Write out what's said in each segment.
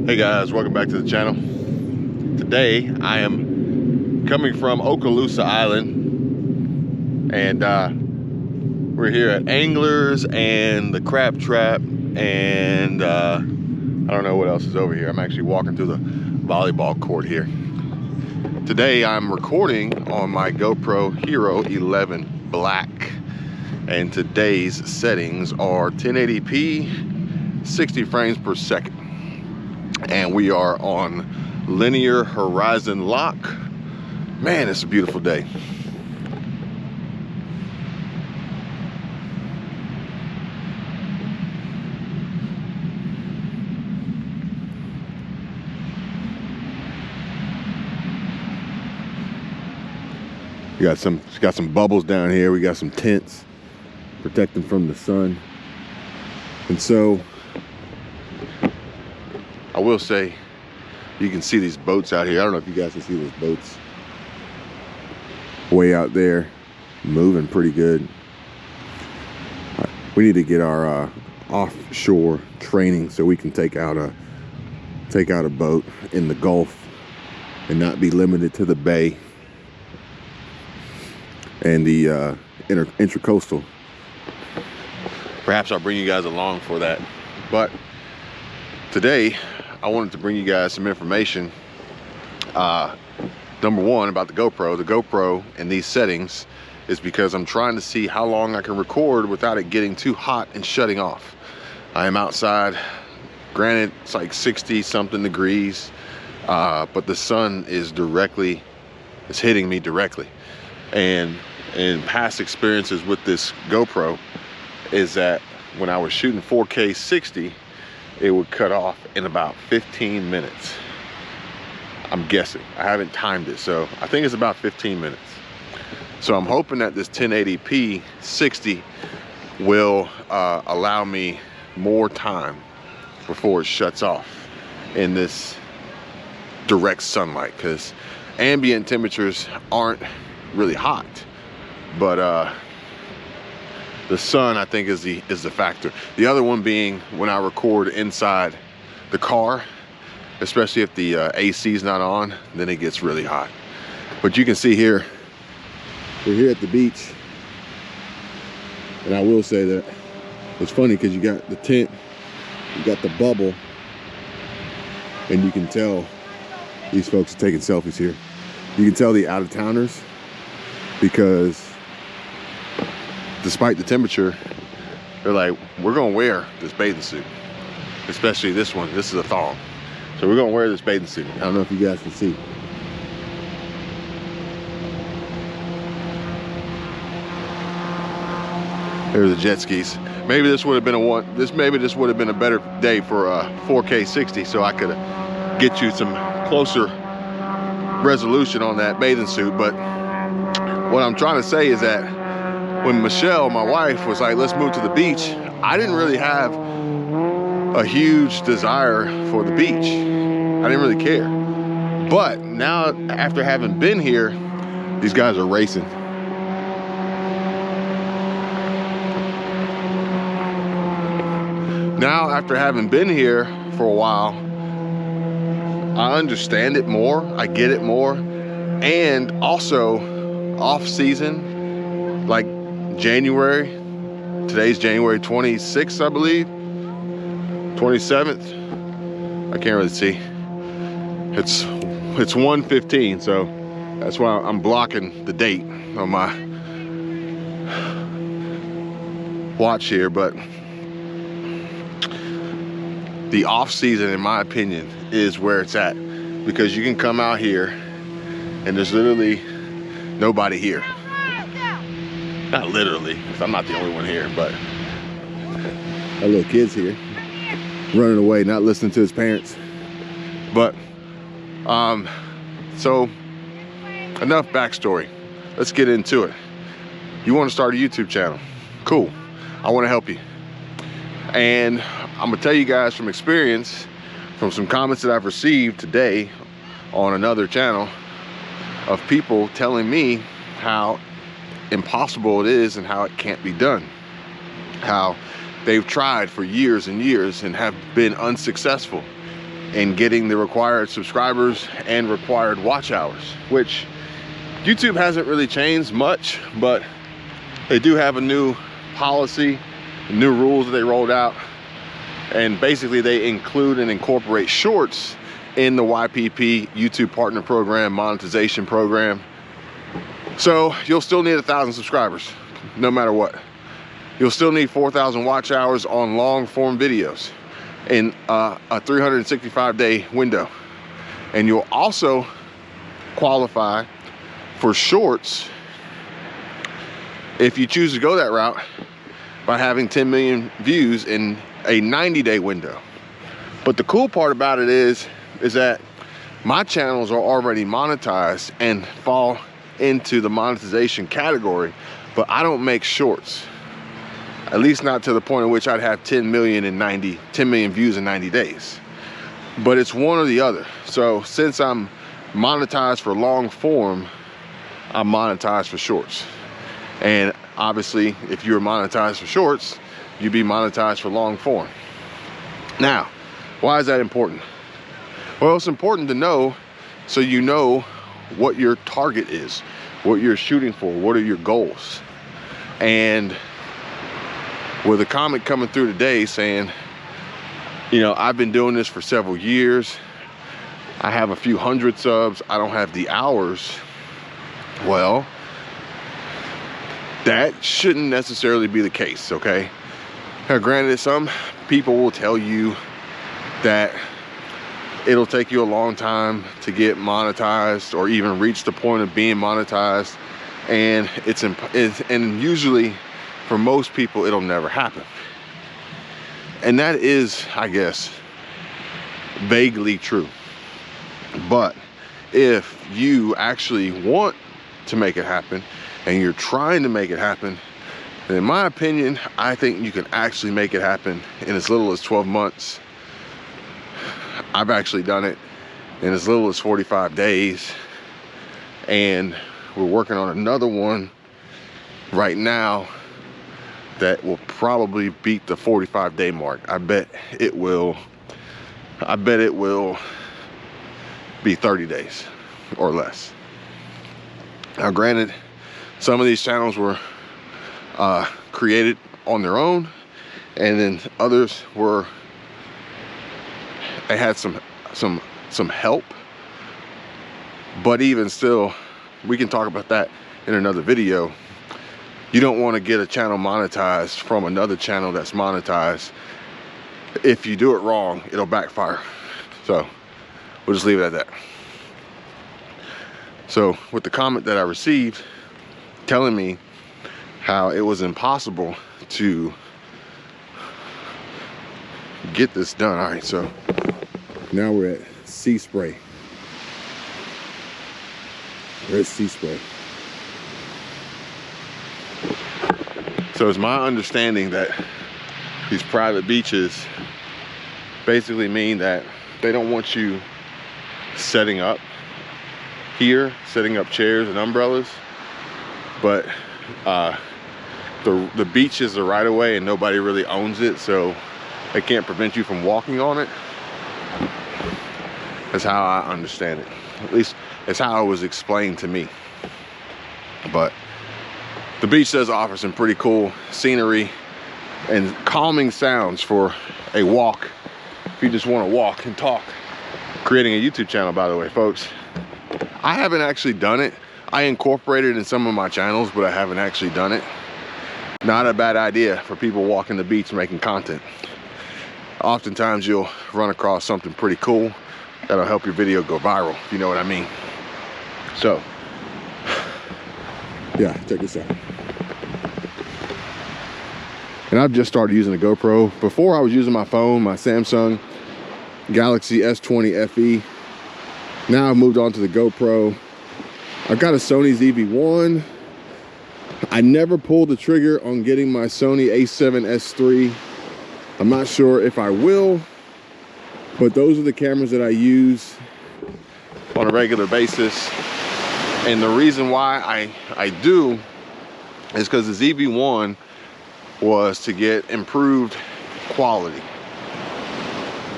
Hey guys, welcome back to the channel. Today I am coming from Okaloosa Island, and we're here at Anglers and the Crab Trap, and I don't know what else is over here. I'm actually walking through the volleyball court here. Today I'm recording on my GoPro Hero 11 Black, and today's settings are 1080p, 60 frames per second. And we are on linear horizon lock. Man, it's a beautiful day. We got some bubbles down here. We got some tents, protect them from the sun. And so I will say, you can see these boats out here. I don't know if you guys can see those boats way out there, moving pretty good. We need to get our offshore training so we can take out a boat in the Gulf and not be limited to the bay and the intracoastal. Perhaps I'll bring you guys along for that. But today I wanted to bring you guys some information. Number one, about the GoPro. The GoPro in these settings is because I'm trying to see how long I can record without it getting too hot and shutting off. I am outside. Granted, it's like 60 something degrees, but the sun is hitting me directly. And in past experiences with this GoPro is that when I was shooting 4K 60, it would cut off in about 15 minutes. I'm guessing. I haven't timed it, so I think it's about 15 minutes. So I'm hoping that this 1080p 60 will allow me more time before it shuts off in this direct sunlight, because ambient temperatures aren't really hot, but the sun, I think, is the factor. The other one being when I record inside the car, especially if the AC is not on, then it gets really hot. But you can see here, we're here at the beach, and I will say that it's funny because you got the tent, you got the bubble, and you can tell these folks are taking selfies here. You can tell the out-of-towners, because despite the temperature, they're like, we're gonna wear this bathing suit, especially this one. This is a thong, so we're gonna wear this bathing suit. I don't know if you guys can see. There's the jet skis. Maybe this would have been maybe this would have been a better day for 4K 60, so I could get you some closer resolution on that bathing suit. But what I'm trying to say is that when Michelle, my wife, was like, let's move to the beach, I didn't really have a huge desire for the beach. I didn't really care. But now, after having been here, these guys are racing. Now, after having been here for a while, I understand it more, I get it more, and also off season, like January, today's January 26th, I believe, 27th, I can't really see. It's 1:15, so that's why I'm blocking the date on my watch here. But the off season, in my opinion, is where it's at, because you can come out here and there's literally nobody here. Not literally, because I'm not the only one here, but our little kid's here, running away, not listening to his parents. But, so, enough backstory. Let's get into it. You want to start a YouTube channel? Cool. I want to help you. And I'm gonna tell you guys from experience, from some comments that I've received today on another channel, of people telling me how impossible it is and how it can't be done. How they've tried for years and years and have been unsuccessful. in getting the required subscribers and required watch hours, which YouTube hasn't really changed much, but they do have a new policy, new rules that they rolled out, and basically they include and incorporate shorts in the YPP YouTube Partner Program monetization program. So you'll still need 1,000 subscribers no matter what. You'll still need 4,000 watch hours on long form videos in a 365-day window, and you'll also qualify for shorts if you choose to go that route by having 10 million views in a 90-day window. But the cool part about it is that my channels are already monetized and fall into the monetization category, but I don't make shorts, at least not to the point at which I'd have 10 million views in 90 days. But it's one or the other. So since I'm monetized for long form, I'm monetized for shorts. And obviously, if you're monetized for shorts, you'd be monetized for long form. Now, why is that important? Well, it's important to know so you know what your target is, what you're shooting for, what are your goals. And with a comment coming through today saying, you know, I've been doing this for several years, I have a few hundred subs, I don't have the hours. Well, that shouldn't necessarily be the case, okay? Now, granted, some people will tell you that it'll take you a long time to get monetized or even reach the point of being monetized, and and usually for most people it'll never happen. And that is, I guess, vaguely true. But if you actually want to make it happen and you're trying to make it happen, then in my opinion, I think you can actually make it happen in as little as 12 months. I've actually done it in as little as 45 days. And we're working on another one right now that will probably beat the 45-day mark. I bet it will be 30 days or less. Now, granted, some of these channels were created on their own, and then others were, they had some help. But even still, we can talk about that in another video. You don't want to get a channel monetized from another channel that's monetized. If you do it wrong, it'll backfire. So we'll just leave it at that. So with the comment that I received telling me how it was impossible to get this done. All right, so now we're at sea spray. We're at sea spray. So it's my understanding that these private beaches basically mean that they don't want you setting up here, setting up chairs and umbrellas, but the beach is the right of way and nobody really owns it, so they can't prevent you from walking on it. That's how I understand it. At least it's how it was explained to me. But the beach does offer some pretty cool scenery and calming sounds for a walk. If you just want to walk and talk. Creating a YouTube channel, by the way, folks. I haven't actually done it. I incorporated it in some of my channels, but I haven't actually done it. Not a bad idea for people walking the beach making content. Oftentimes you'll run across something pretty cool that'll help your video go viral, if you know what I mean. So, yeah, check this out. And I've just started using the GoPro. Before I was using my phone, my Samsung Galaxy S20 FE. Now I've moved on to the GoPro. I've got a Sony ZV-1. I never pulled the trigger on getting my Sony a7S III. I'm not sure if I will, but those are the cameras that I use on a regular basis. And the reason why I do is because the ZV-1 was to get improved quality.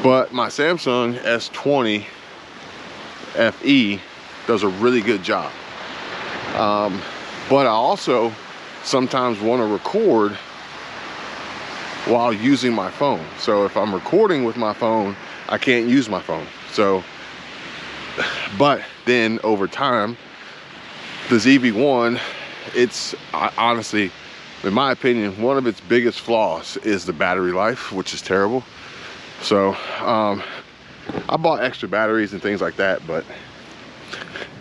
But my Samsung S20 FE does a really good job. But I also sometimes want to record while using my phone. So if I'm recording with my phone, I can't use my phone. So, but then over time, the ZV-1, it's honestly, in my opinion, one of its biggest flaws is the battery life, which is terrible. So I bought extra batteries and things like that, but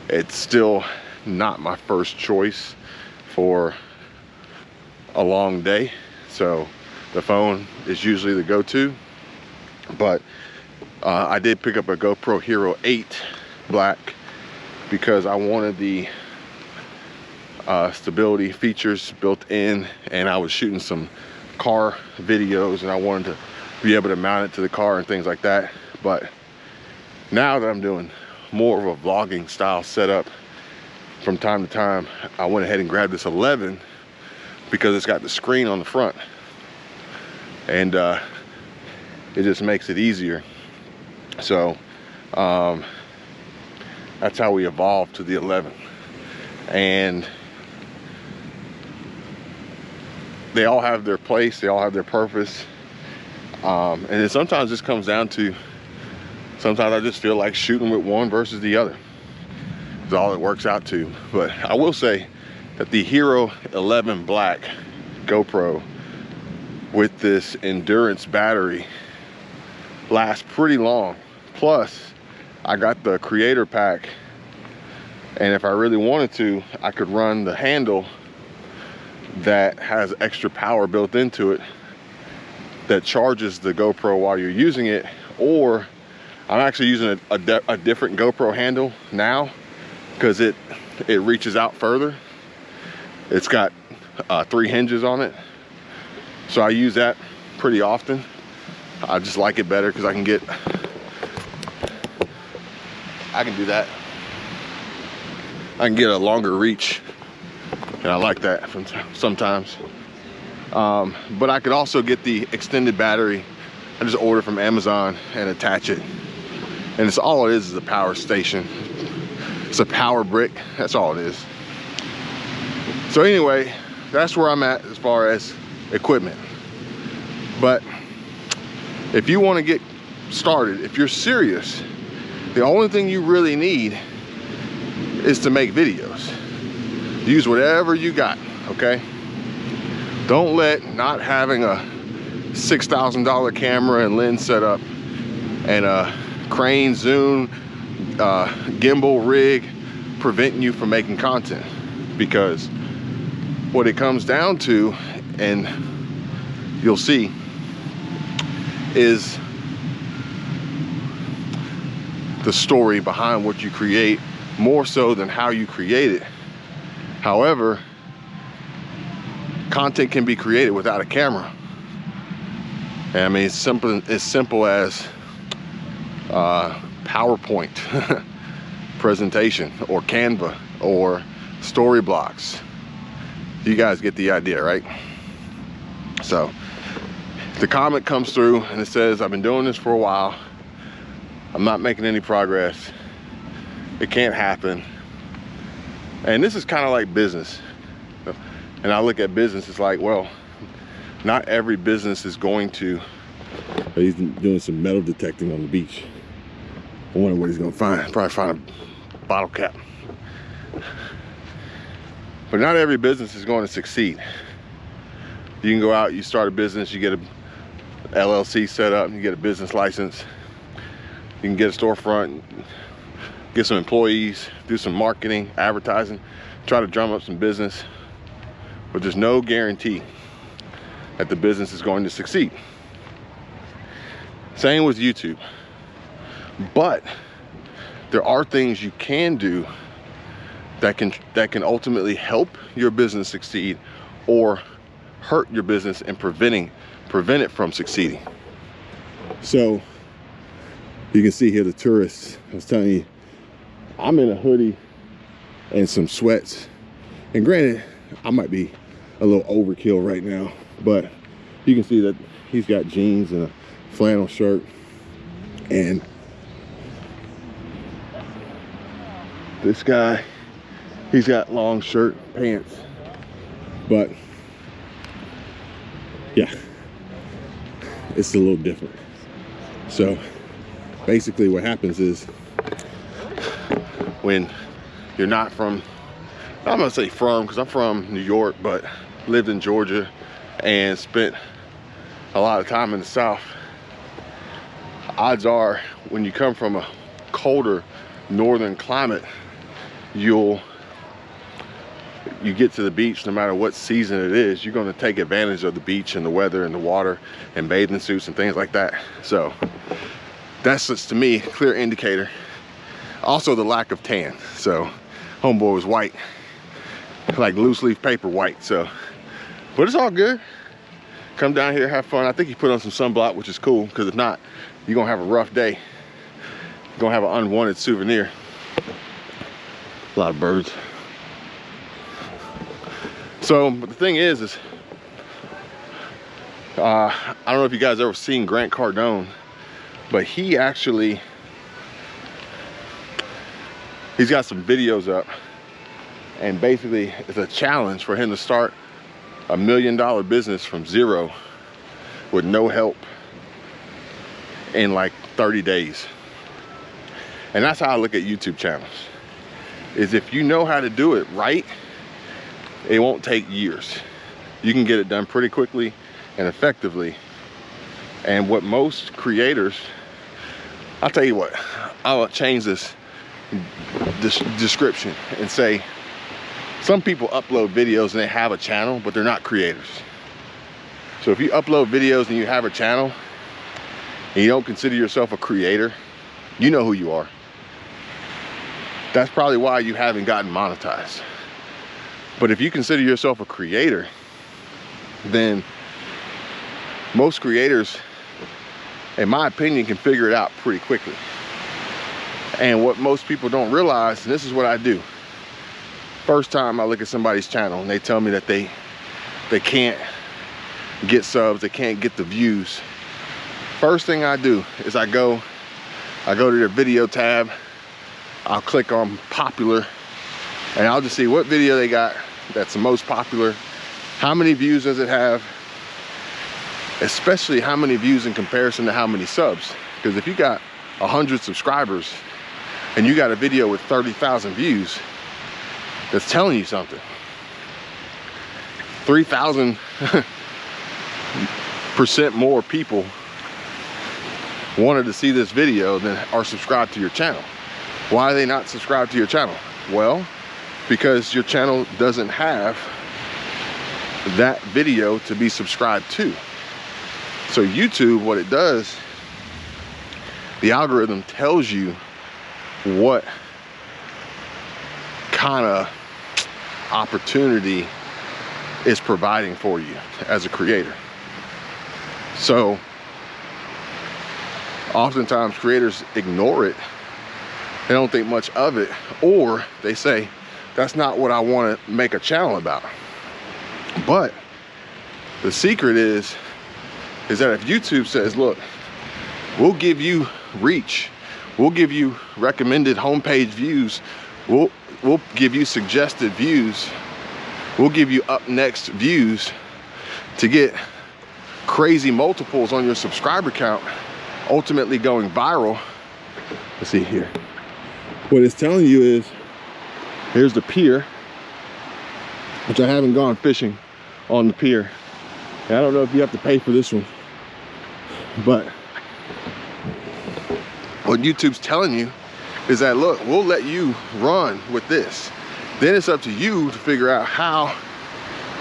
it's still not my first choice for a long day. So the phone is usually the go-to. But I did pick up a GoPro Hero 8 Black because I wanted the stability features built in, and I was shooting some car videos and I wanted to be able to mount it to the car and things like that. But now that I'm doing more of a vlogging style setup from time to time, I went ahead and grabbed this 11 because it's got the screen on the front, and it just makes it easier. So that's how we evolved to the 11. And they all have their place, they all have their purpose. And it sometimes just comes down to, sometimes I just feel like shooting with one versus the other. That's all it works out to. But I will say that the Hero 11 Black GoPro with this endurance battery lasts pretty long. Plus, I got the creator pack, and if I really wanted to, I could run the handle that has extra power built into it that charges the GoPro while you're using it. Or I'm actually using a different GoPro handle now because it reaches out further. It's got 3 hinges on it, so I use that pretty often. I just like it better because I can do that. I can get a longer reach, and I like that sometimes. But I could also get the extended battery. I just order from Amazon and attach it, and it's all it is a power station. It's a power brick, that's all it is. So anyway, that's where I'm at as far as equipment. But if you want to get started, if you're serious, the only thing you really need is to make videos. Use whatever you got, okay? Don't let not having a $6,000 camera and lens setup and a crane, zoom, gimbal rig preventing you from making content. Because what it comes down to, and you'll see, is the story behind what you create more so than how you create it. However, content can be created without a camera. And I mean, it's simple as PowerPoint presentation or Canva or story blocks. You guys get the idea, right? So the comment comes through and it says, I've been doing this for a while. I'm not making any progress. It can't happen. And this is kind of like business. And I look at business, it's like, well, not every business is going to. He's doing some metal detecting on the beach. I wonder what he's gonna find. Probably find a bottle cap. But not every business is going to succeed. You can go out, you start a business, you get a LLC set up, you get a business license, you can get a storefront, get some employees, do some marketing, advertising, try to drum up some business, but there's no guarantee that the business is going to succeed. Same with YouTube. But there are things you can do that can ultimately help your business succeed or hurt your business and prevent it from succeeding. So you can see here the tourists. I was telling you, I'm in a hoodie and some sweats, and granted I might be a little overkill right now, but you can see that he's got jeans and a flannel shirt. And this guy, he's got long shirt, pants, but yeah, it's a little different. So basically what happens is, when you're not from, I'm gonna say from, because I'm from New York, but lived in Georgia and spent a lot of time in the South, odds are when you come from a colder northern climate, you get to the beach, no matter what season it is, you're going to take advantage of the beach and the weather and the water and bathing suits and things like that. So that's just, to me, a clear indicator. Also the lack of tan. So homeboy was white, like loose leaf paper white. So, but it's all good. Come down here, have fun. I think he put on some sunblock, which is cool, because if not, you're gonna have a rough day. You're gonna have an unwanted souvenir. A lot of birds. So, but the thing is I don't know if you guys ever seen Grant Cardone, but he's got some videos up, and basically it's a challenge for him to start $1 million business from zero with no help in like 30 days. And that's how I look at YouTube channels, is if you know how to do it right, it won't take years. You can get it done pretty quickly and effectively. And what most creators, I'll tell you what, I'll change this description and say, some people upload videos and they have a channel, but they're not creators. So if you upload videos and you have a channel and you don't consider yourself a creator, you know who you are. That's probably why you haven't gotten monetized. But if you consider yourself a creator, then most creators, in my opinion, can figure it out pretty quickly. And what most people don't realize, and this is what I do. First time I look at somebody's channel and they tell me that they can't get subs, they can't get the views. First thing I do is I go to their video tab, I'll click on popular, and I'll just see what video they got that's the most popular, how many views does it have, especially how many views in comparison to how many subs. Because if you got 100 subscribers and you got a video with 30,000 views, that's telling you something. 3,000% more people wanted to see this video than are subscribed to your channel. Why are they not subscribed to your channel? Well, because your channel doesn't have that video to be subscribed to. So YouTube, what it does, the algorithm tells you what kind of opportunity is providing for you as a creator. So oftentimes creators ignore it. They don't think much of it, or they say, that's not what I want to make a channel about. But the secret is that if YouTube says, look, we'll give you reach, we'll give you recommended homepage views, we'll give you suggested views, we'll give you up next views to get crazy multiples on your subscriber count, ultimately going viral. Let's see here. What it's telling you is, here's the pier, which I haven't gone fishing on the pier. And I don't know if you have to pay for this one, but what YouTube's telling you is that, look, we'll let you run with this. Then it's up to you to figure out how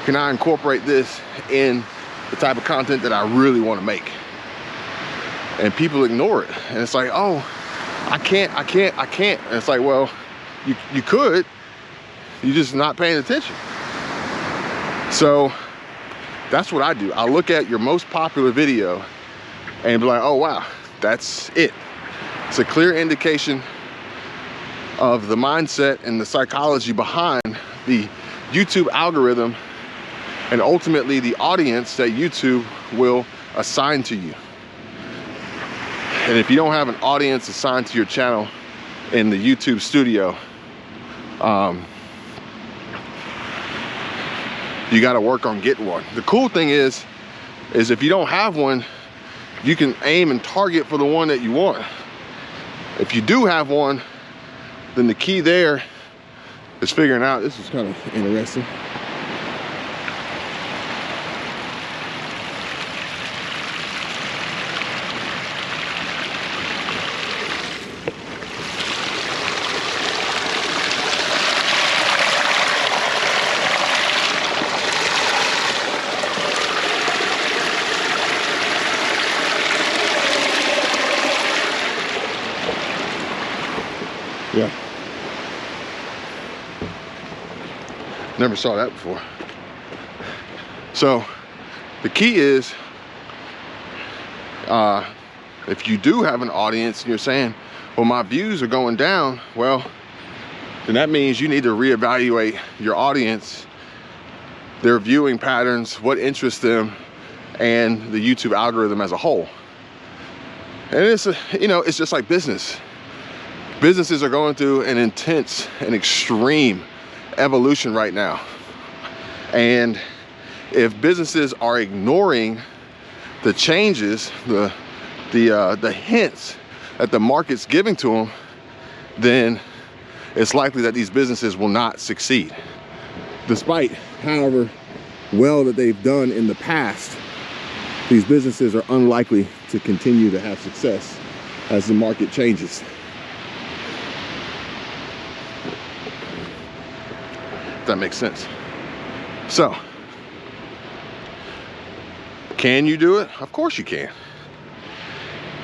can I incorporate this in the type of content that I really want to make. And people ignore it. And it's like, oh, I can't. And it's like, well, you could, you're just not paying attention. So that's what I do. I look at your most popular video and be like, oh wow, that's it. It's a clear indication of the mindset and the psychology behind the YouTube algorithm, and ultimately the audience that YouTube will assign to you. And if you don't have an audience assigned to your channel in the YouTube studio, you got to work on getting one. The cool thing is if you don't have one, you can aim and target for the one that you want. If you do have one, then the key there is figuring out, this is kind of interesting. Yeah. Never saw that before. So the key is, if you do have an audience and you're saying, well, my views are going down, well, then that means you need to reevaluate your audience, their viewing patterns, what interests them, and the YouTube algorithm as a whole. And it's, it's just like business. Businesses are going through an intense and extreme evolution right now. And if businesses are ignoring the changes, the hints that the market's giving to them, then it's likely that these businesses will not succeed. Despite however well that they've done in the past, these businesses are unlikely to continue to have success as the market changes. That makes sense. So, can you do it? Of course you can.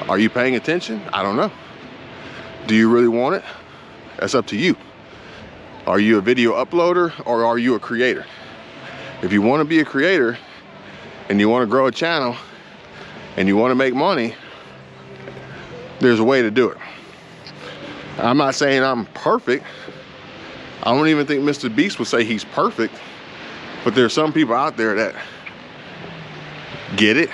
Are you paying attention? I don't know. Do you really want it? That's up to you. Are you a video uploader or are you a creator? If you want to be a creator and you want to grow a channel and you want to make money, there's a way to do it. I'm not saying I'm perfect. I don't even think Mr. Beast would say he's perfect, but there's some people out there that get it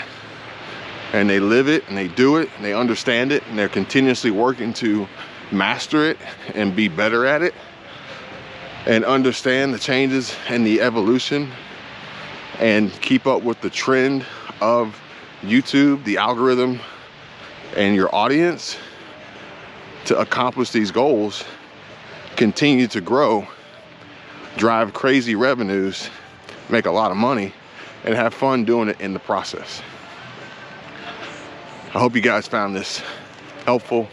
and they live it and they do it and they understand it and they're continuously working to master it and be better at it and understand the changes and the evolution and keep up with the trend of YouTube, the algorithm, and your audience to accomplish these goals, continue to grow, drive crazy revenues, make a lot of money, and have fun doing it in the process. I hope you guys found this helpful,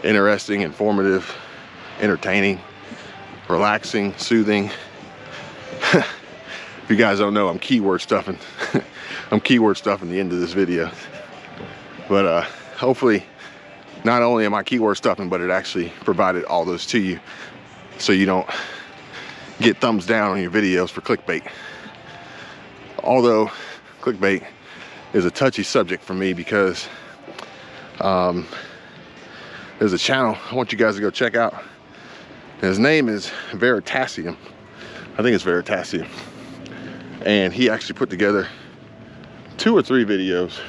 interesting, informative, entertaining, relaxing, soothing. If you guys don't know, I'm keyword stuffing. I'm keyword stuffing the end of this video. But hopefully, not only am I keyword stuffing, but it actually provided all those to you so you don't get thumbs down on your videos for clickbait. Although clickbait is a touchy subject for me because there's a channel I want you guys to go check out. His name is Veritasium. I think it's Veritasium. And he actually put together 2 or 3 videos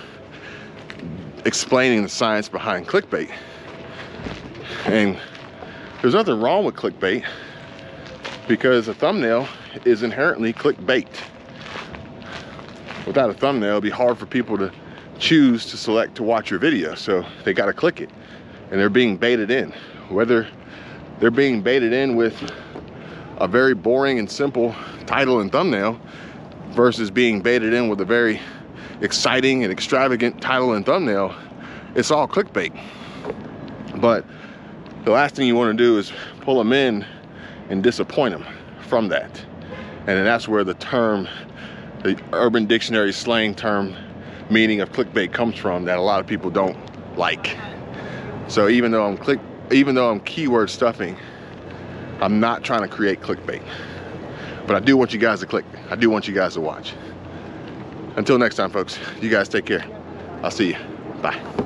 explaining the science behind clickbait. And there's nothing wrong with clickbait because a thumbnail is inherently clickbait. Without a thumbnail, it'd be hard for people to choose to select to watch your video, so they got to click it, and they're being baited in. Whether they're being baited in with a very boring and simple title and thumbnail versus being baited in with a very exciting and extravagant title and thumbnail, it's all clickbait. But the last thing you want to do is pull them in and disappoint them from that. And then that's where the term, the Urban Dictionary slang term meaning of clickbait comes from, that a lot of people don't like. So even though I'm keyword stuffing, I'm not trying to create clickbait. But I do want you guys to click. I do want you guys to watch. Until next time, folks, you guys take care. I'll see you. Bye.